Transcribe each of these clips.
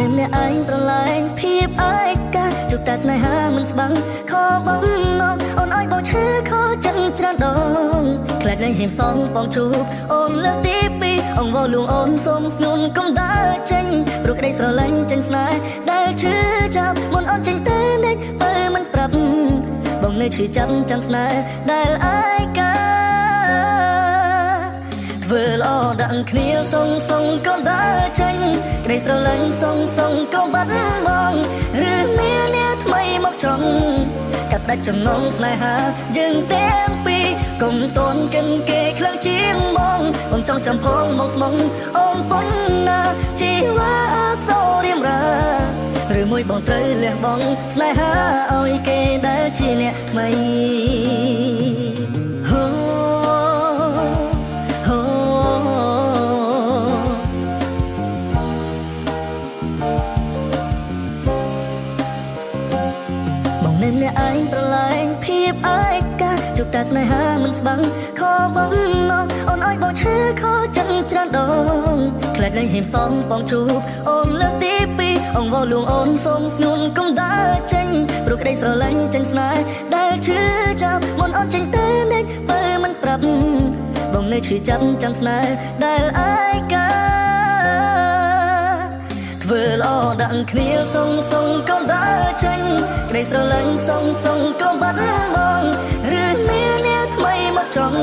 nên nè anhប្រឡែងភាពឯកាជួបតែស្នេហាមិនច្បាំងខកបំណងអូនឲ្យបោឈឺខកចិត្តច្រើនដងខ្លាចនឹងហ៊ានសងបងជួបអូនលើកទី2អងវលួងអូនសូមស្នួនកុំដើរចេញព្រោះក្តីស្រឡាញ់ចេញស្នេហ៍ដែលឈឺចាប់មុនអូនចេញទៅនេះបើមិនប្រាប់បងនៅឈឺចាប់ចាំស្នេហ៍ដែលឯកាធ្វើល្អដាក់គ្នាសុងកុំដើរចេញក្តីស្រឡាញ់សុងកុំបាត់បង់ឬមានអ្នកថ្មីមកចង់កាត់ដាច់ចំណងស្នេហាយើងទាំងពីរកុំតន់កិនគេខ្លាំងជាងបងចង់ចាំផងមកស្មងអូនប៉ុណ្ណាជីវ៉ាសូរៀមរាឬមួយបងត្រូវលះបង់ស្នេហាឲ្យគេដែលជាអ្នកថ្មីអ្នកឯងប្រឡែងភាពឯកាជួបតែស្នេហាមិនច្បាំងខកបំណងអូនឲ្យបោឈឺខកចិត្តច្រើនដងខ្លាចនឹងហ៊ានសងបងជួបអូនលើកទី2អងវលួងអូនសូមស្នួនកុំដើរចេញព្រោះក្តីស្រឡាញ់ចេញស្នេហ៍ដែលឈឺចាប់មុនអូនចេញទៅនេះបើមិនប្រាប់បងនៅឈឺចាប់ចាំស្នេហ៍ដែលឯកាធ្វើល្អដាក់គ្នាសុងកុំដើរចេញក្តីស្រឡាញ់សុងកុំបាត់បង់ឬមានអ្នកថ្មីមកចង់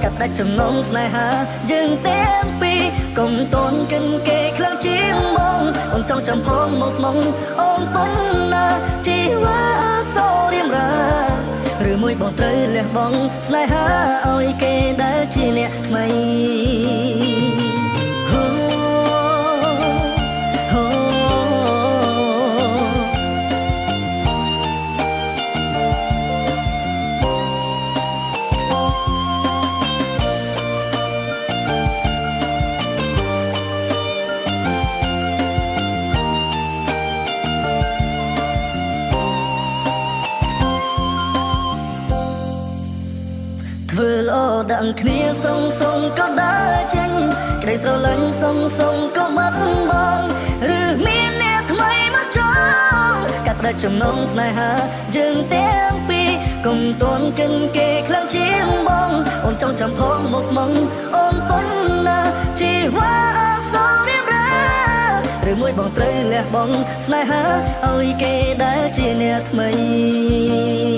កាត់ដាច់ចំណងស្នេហាយើងទាំងពីរកុំតន់កិនគេខ្លាំងជាងបងអូនចង់ចាំផងមកស្មងអូនប៉ុណ្ណាជីវ៉ាសូរៀមរាឬមួយបងត្រូវលះបង់ស្នេហាឲ្យគេដែលជាអ្នកថ្មីធ្វើល្អដាក់គ្នាសុងក៏ដើរចេញក្តីស្រឡាញ់សុងក៏បាត់បង់ឬមានអ្នកថ្មីមកចង់កាត់ដាច់ចំណងស្នេហាយើងទាំងពីរកុំតន់កិនគេខ្លាំងជាងបងអូនចង់ចាំផងមកស្មងអូនប៉ុណ្ណាជីវ៉ាសូរៀបរាឬមួយបងត្រូវលះបង់ស្នេហាឲ្យគេដែលជាអ្នកថ្មី